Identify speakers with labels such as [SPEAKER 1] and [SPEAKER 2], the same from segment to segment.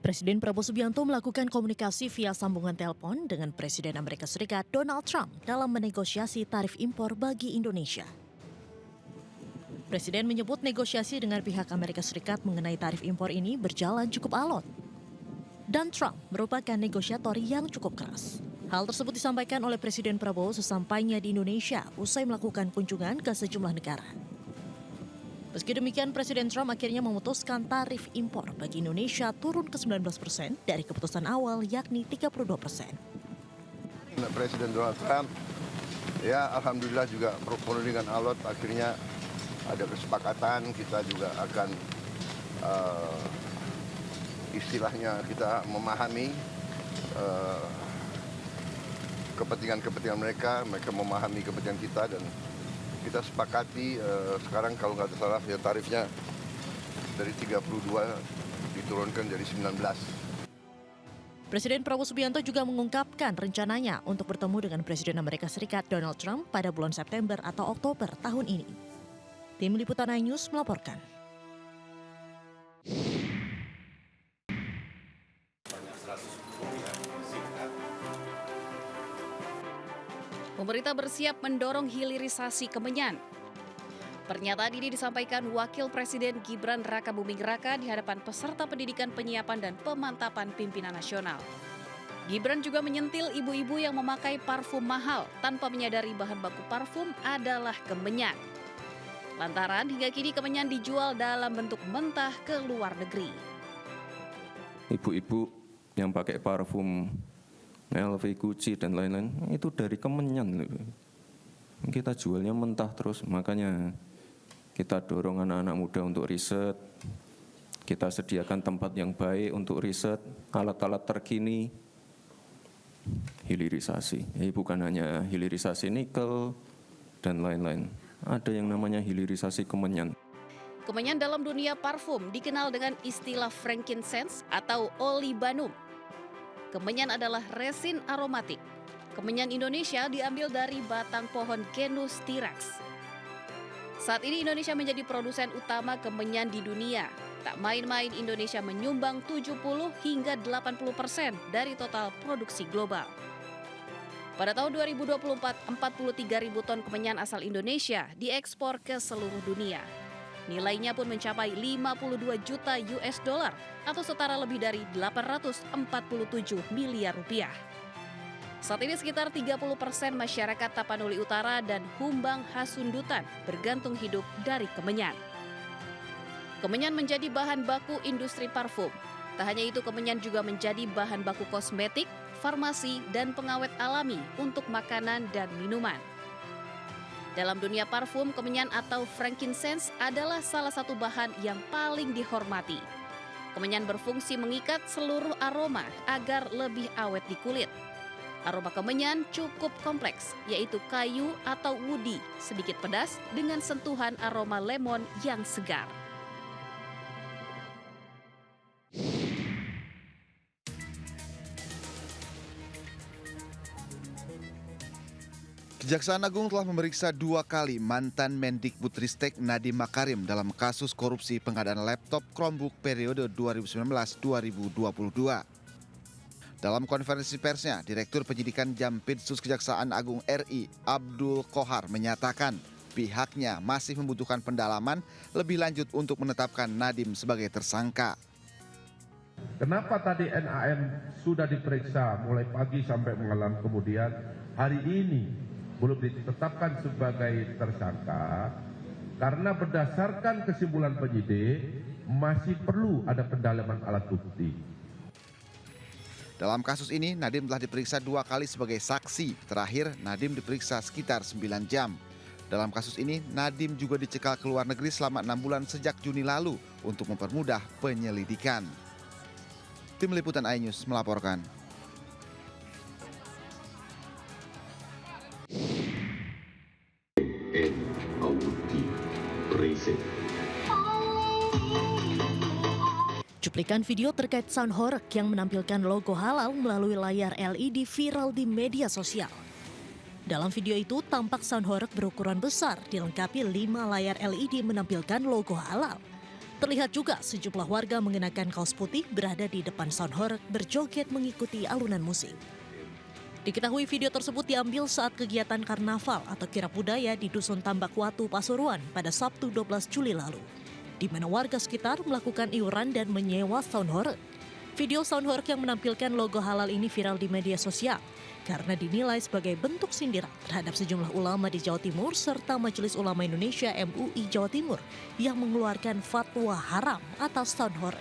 [SPEAKER 1] Presiden Prabowo Subianto melakukan komunikasi via sambungan telepon dengan Presiden Amerika Serikat Donald Trump dalam menegosiasi tarif impor bagi Indonesia. Presiden menyebut negosiasi dengan pihak Amerika Serikat mengenai tarif impor ini berjalan cukup alot. Dan Trump merupakan negosiator yang cukup keras. Hal tersebut disampaikan oleh Presiden Prabowo sesampainya di Indonesia usai melakukan kunjungan ke sejumlah negara. Meski demikian, Presiden Trump akhirnya memutuskan tarif impor bagi Indonesia turun ke 19% dari keputusan awal yakni 32%.
[SPEAKER 2] Presiden Donald Trump, ya alhamdulillah juga penuh dengan alot, akhirnya ada kesepakatan, kita juga akan istilahnya kita memahami kepentingan mereka memahami kepentingan kita dan kita sepakati sekarang kalau nggak salah ya tarifnya dari 32 diturunkan jadi 19.
[SPEAKER 1] Presiden Prabowo Subianto juga mengungkapkan rencananya untuk bertemu dengan Presiden Amerika Serikat Donald Trump pada bulan September atau Oktober tahun ini. Tim Liputan iNews melaporkan.
[SPEAKER 3] Pemerintah bersiap mendorong hilirisasi kemenyan. Pernyataan ini disampaikan Wakil Presiden Gibran Rakabuming Raka di hadapan peserta pendidikan penyiapan dan pemantapan pimpinan nasional. Gibran juga menyentil ibu-ibu yang memakai parfum mahal tanpa menyadari bahan baku parfum adalah kemenyan. Lantaran hingga kini kemenyan dijual dalam bentuk mentah ke luar negeri.
[SPEAKER 4] Ibu-ibu yang pakai parfum LV, Gucci, dan lain-lain, itu dari kemenyan. Kita jualnya mentah terus, makanya kita dorong anak-anak muda untuk riset. Kita sediakan tempat yang baik untuk riset, alat-alat terkini. Hilirisasi, bukan hanya hilirisasi nikel, dan lain-lain. Ada yang namanya hilirisasi kemenyan.
[SPEAKER 3] Kemenyan dalam dunia parfum dikenal dengan istilah frankincense atau olibanum. Kemenyan adalah resin aromatik. Kemenyan Indonesia diambil dari batang pohon genus Styrax. Saat ini Indonesia menjadi produsen utama kemenyan di dunia. Tak main-main Indonesia menyumbang 70 hingga 80% dari total produksi global. Pada tahun 2024, 43.000 ton kemenyan asal Indonesia diekspor ke seluruh dunia. Nilainya pun mencapai 52 juta US dollar atau setara lebih dari 847 miliar rupiah. Saat ini sekitar 30% masyarakat Tapanuli Utara dan Humbang Hasundutan bergantung hidup dari kemenyan. Kemenyan menjadi bahan baku industri parfum. Tak hanya itu, kemenyan juga menjadi bahan baku kosmetik, farmasi, dan pengawet alami untuk makanan dan minuman. Dalam dunia parfum, kemenyan atau frankincense adalah salah satu bahan yang paling dihormati. Kemenyan berfungsi mengikat seluruh aroma agar lebih awet di kulit. Aroma kemenyan cukup kompleks, yaitu kayu atau woody, sedikit pedas dengan sentuhan aroma lemon yang segar.
[SPEAKER 5] Kejaksaan Agung telah memeriksa 2 kali mantan Mendikbudristek Nadiem Makarim dalam kasus korupsi pengadaan laptop Chromebook periode 2019-2022. Dalam konferensi persnya, Direktur Penyidikan Jampitsus Kejaksaan Agung RI, Abdul Kohar, menyatakan pihaknya masih membutuhkan pendalaman lebih lanjut untuk menetapkan Nadiem sebagai tersangka.
[SPEAKER 6] Kenapa tadi NAM sudah diperiksa mulai pagi sampai malam, kemudian hari ini belum ditetapkan sebagai tersangka? Karena berdasarkan kesimpulan penyidik masih perlu ada pendalaman alat bukti.
[SPEAKER 5] Dalam kasus ini, Nadiem telah diperiksa 2 kali sebagai saksi. Terakhir, Nadiem diperiksa sekitar 9 jam. Dalam kasus ini, Nadiem juga dicekal ke luar negeri selama 6 bulan sejak Juni lalu untuk mempermudah penyelidikan. Tim Liputan iNews melaporkan.
[SPEAKER 1] Cuplikan video terkait sound horeg yang menampilkan logo halal melalui layar LED viral di media sosial. Dalam video itu tampak sound horeg berukuran besar dilengkapi 5 layar LED menampilkan logo halal. Terlihat juga sejumlah warga mengenakan kaos putih berada di depan sound horeg berjoget mengikuti alunan musik. Diketahui video tersebut diambil saat kegiatan karnaval atau kirap budaya di Dusun Tambak Watu, Pasuruan pada Sabtu 12 Juli lalu, di mana warga sekitar melakukan iuran dan menyewa sound horeg. Video sound horeg yang menampilkan logo halal ini viral di media sosial karena dinilai sebagai bentuk sindiran terhadap sejumlah ulama di Jawa Timur serta Majelis Ulama Indonesia MUI Jawa Timur yang mengeluarkan fatwa haram atas sound horeg.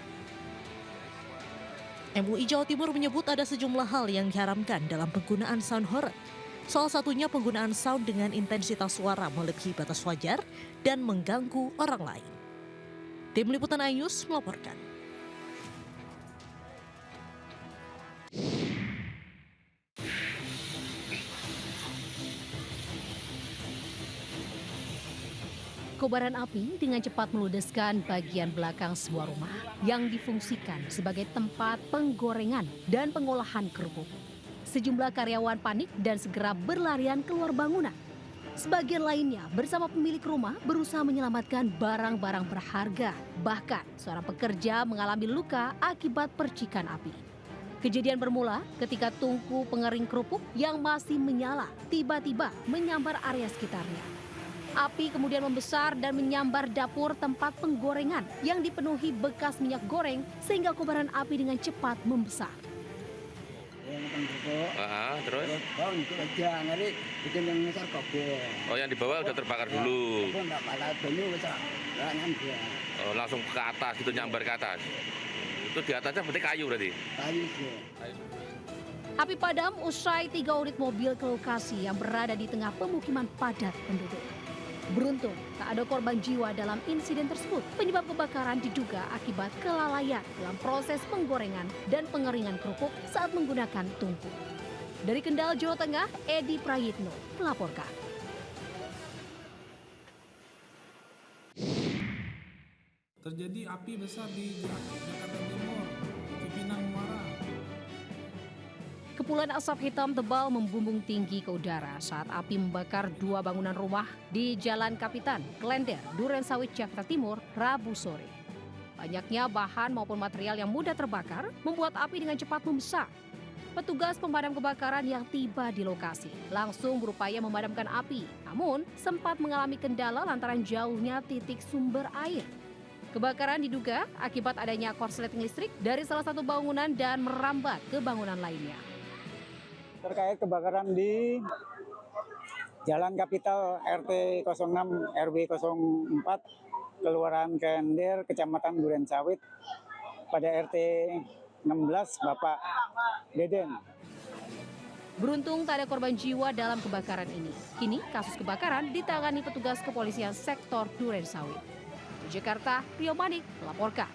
[SPEAKER 1] MUI Jawa Timur menyebut ada sejumlah hal yang diharamkan dalam penggunaan sound horeg. Salah satunya penggunaan sound dengan intensitas suara melebihi batas wajar dan mengganggu orang lain. Tim Liputan iNews melaporkan.
[SPEAKER 3] Kobaran api dengan cepat meludeskan bagian belakang sebuah rumah yang difungsikan sebagai tempat penggorengan dan pengolahan kerupuk. Sejumlah karyawan panik dan segera berlarian keluar bangunan. Sebagian lainnya bersama pemilik rumah berusaha menyelamatkan barang-barang berharga. Bahkan seorang pekerja mengalami luka akibat percikan api. Kejadian bermula ketika tungku pengering kerupuk yang masih menyala tiba-tiba menyambar area sekitarnya. Api kemudian membesar dan menyambar dapur tempat penggorengan yang dipenuhi bekas minyak goreng sehingga kobaran api dengan cepat membesar.
[SPEAKER 7] Terus? Oh, yang di bawah udah terbakar dulu. Oh, langsung ke atas, itu nyambar ke atas. Itu di atasnya berarti kayu berarti? Kayu.
[SPEAKER 3] Api padam usai 3 unit mobil ke lokasi yang berada di tengah pemukiman padat penduduk. Beruntung, tak ada korban jiwa dalam insiden tersebut. Penyebab kebakaran diduga akibat kelalaian dalam proses penggorengan dan pengeringan kerupuk saat menggunakan tungku. Dari Kendal, Jawa Tengah, Edi Prayitno melaporkan.
[SPEAKER 8] Terjadi api besar di Jakarta Timur, Cipinang Muara.
[SPEAKER 3] Kepulan asap hitam tebal membumbung tinggi ke udara saat api membakar 2 bangunan rumah di Jalan Kapitan, Klender, Durensawit, Jakarta Timur, Rabu sore. Banyaknya bahan maupun material yang mudah terbakar membuat api dengan cepat membesar. Petugas pemadam kebakaran yang tiba di lokasi langsung berupaya memadamkan api, namun sempat mengalami kendala lantaran jauhnya titik sumber air. Kebakaran diduga akibat adanya korsleting listrik dari salah satu bangunan dan merambat ke bangunan lainnya.
[SPEAKER 9] Terkait kebakaran di Jalan Kapital RT 06 RW 04 Kelurahan Klender, Kecamatan Durensawit pada RT 16 Bapak Deden.
[SPEAKER 3] Beruntung tak ada korban jiwa dalam kebakaran ini. Kini kasus kebakaran ditangani petugas kepolisian sektor Durensawit. Di Jakarta, Rio Manik melaporkan.